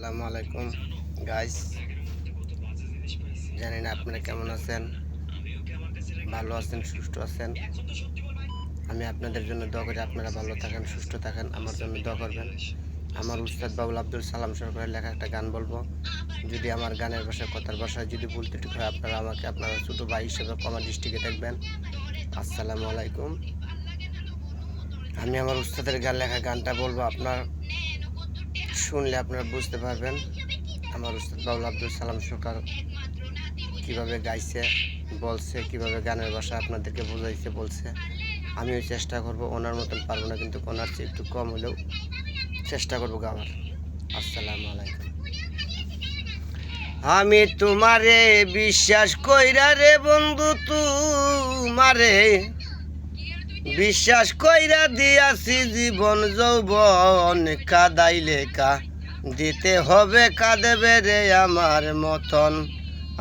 আসসালামু আলাইকুম গাইস, জানি না আপনারা কেমন আছেন, ভালো আছেন, সুস্থ আছেন। আমি আপনাদের জন্য দোয়া করি আপনারা ভালো থাকেন, সুস্থ থাকেন। আমার জন্য দোয়া করবেন। আমার উস্তাদ বাবুল আব্দুল সালাম সরকারের লেখা একটা গান বলবো। যদি আমার গানের ভাষায়, কথার ভাষায় যদি ভুল ত্রুটি হয়, আপনারা আমাকে আপনারা ছোটো ভাই হিসেবে ক্ষমা দৃষ্টিকে দেখবেন। আসসালামু আলাইকুম। আমি আমার উস্তাদের গান লেখা গানটা বলবো, আপনার শুনলে আপনারা বুঝতে পারবেন আমার উস্তাদ বাবুল আব্দুল সালাম সরকার কীভাবে গাইছে, বলছে, কীভাবে গানের ভাষা আপনাদেরকে বোঝাইছে, বলছে। আমিও চেষ্টা করব, ওনার মতন পারবো না, কিন্তু ওনার চেয়ে একটু কম হলেও চেষ্টা করবো গাওয়ার। আসসালামু আলাইকুম। আমি তোমারে বিশ্বাস কইরা রে বন্ধু, তোমারে বিশ্বাস কইরা দিয়াছি জীবন যৌবন, কাদাইলে কা দিতে হবে, কাঁদেবে রে আমার মতন।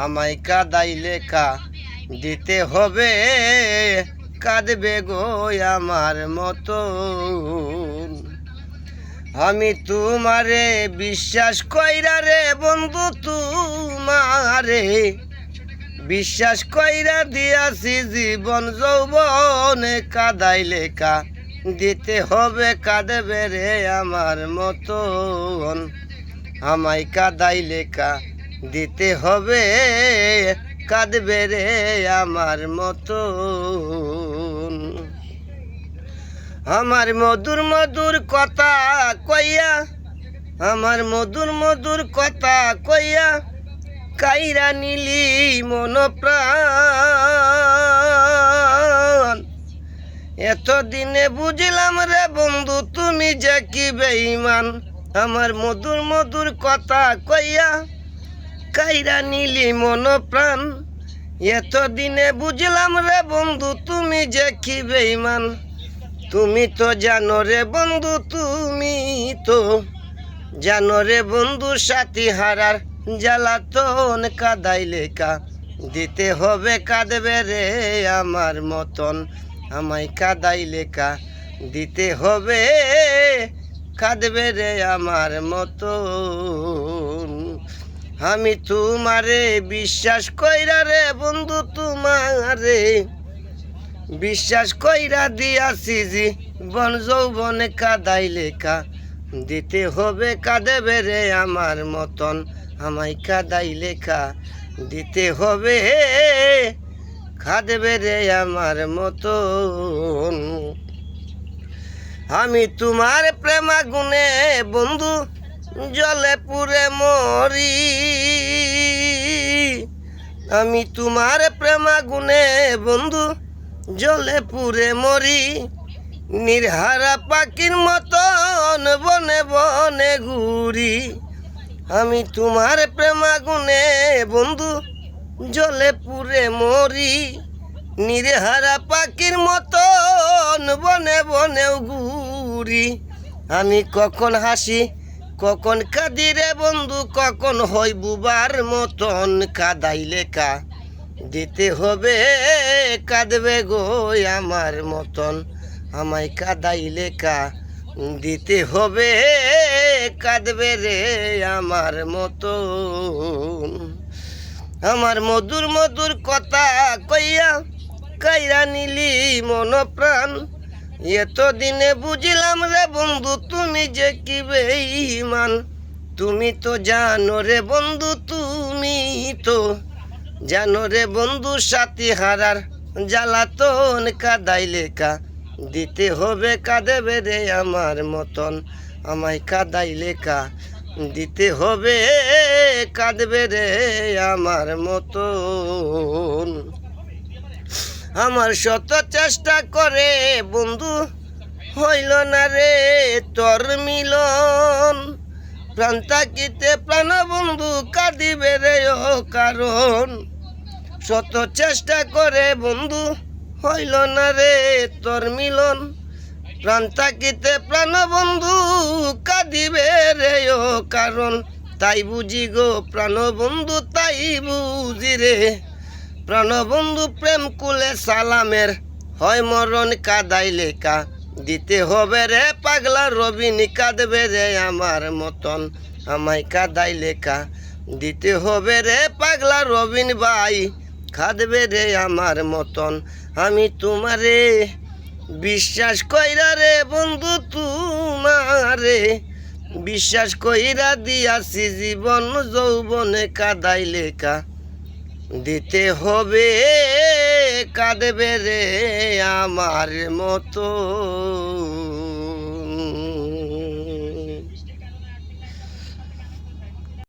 আমায় কাদাইলে কা দিতে হবে, কাঁদবে গো আমার মতন। আমি তোমারে বিশ্বাস কইরা রে বন্ধু, তোমারে বিশ্বাস কইরা দিয়াছি জীবন যৌবন, কাদাইলে কা দিতে হবে, কাঁদবে রে আমার মতন। আমায় কাদাইলে কা দিতে হবে, কাঁদবে রে আমার মতন। আমার মধুর মধুর কথা কইয়া, আমার মধুর মধুর কথা কইয়া কাইরা নিলি মন প্রাণ। এতদিনে বুঝলাম রে বন্ধু তুমি যে কি বেঈমান। আমার মধুর মধুর কথা কইয়া কাইরা নিলি মন প্রাণ। এতদিনে বুঝলাম রে বন্ধু তুমি যে কি বেঈমান। তুমি তো জানো রে বন্ধু, তুমি তো জানো রে বন্ধু, সাথী হারার জ্বালাতন, কাদাইলে কা দিতে হবে, কাঁদবে রে আমার মতন। আমায় কাদাইলে কা দিতে হবে, কাঁদবে রে আমার মতন। আমি তোমারে বিশ্বাস কইরা রে বন্ধু, তোমারে বিশ্বাস কইরা দিয়াছি জীবন যৌবন, কাদাইলে কা দিতে হবে, কাঁদবে রে আমার মতন। আমায় কাদাইলে কা দিতে হবে, কাঁদবে রে আমার মতন। আমি তোমার প্রেমা গুনে বন্ধু জলে পুরে মরি। আমি তোমার প্রেমা গুনে বন্ধু জলে পুরে মরি। নির্হারা পাখির মতন বনে বনে ঘুরি। আমি তোমার প্রেমা গুনে বন্ধু জলে পুরে মরি। নির্হারা পাখির মতন বনে বনে ঘুরি। আমি কখন হাসি কখন কাঁদি রে বন্ধু, কখন হই বুবার মতন, কাদাইলে কা দিতে হবে, কাঁদবে গো আমার মতন। আমায় কাদাইলে কা দিতে হবে, কাঁদবে রে আমার মতন। আমার মধুর মধুর কথা কইয়া কাইরা নিলি মন প্রাণ। এতদিনে বুঝলাম রে বন্ধু তুমি যে কি বেঈমান। তুমি তো জানো রে বন্ধু, তুমি তো জানো রে বন্ধু, সাথী হারার জ্বালাতন, কাদাইলে কা দিতে হবে, কাঁদবে রে আমার মতন। আমায় কাদাইলে কা দিতে হবে, কাঁদবে রে আমার মতন। আমার শত চেষ্টা করে বন্ধু হইল না রে তোর মিলন। প্রাণ থাকিতে প্রাণ বন্ধু কাঁদিবে রে ও কারণ। শত চেষ্টা করে বন্ধু হইল না রে তোর মিলন। প্রাণ থাকিতে প্রাণ বন্ধু কাঁদিবে রে ও কারণ। তাই বুঝি গো প্রাণ বন্ধু, তাই বুঝি রে প্রাণবন্ধু, প্রেম কুলে সালামের হয় মরণ, কাদাইলে কা দিতে হবে রে পাগলা রবিনি, কাঁদবে রে আমার মতন। আমায় কাদাইলে দিতে হবে রে পাগলা রবিন ভাই, খাদবে রে আমার মতন আমি তোমারে বিশ্বাস কইরা রে বন্ধু তোমারে বিশ্বাস কইরা দিয়াছি জীবন যৌবনে কাদাইলে দিতে হবে কাঁদবে রে আমার মতো।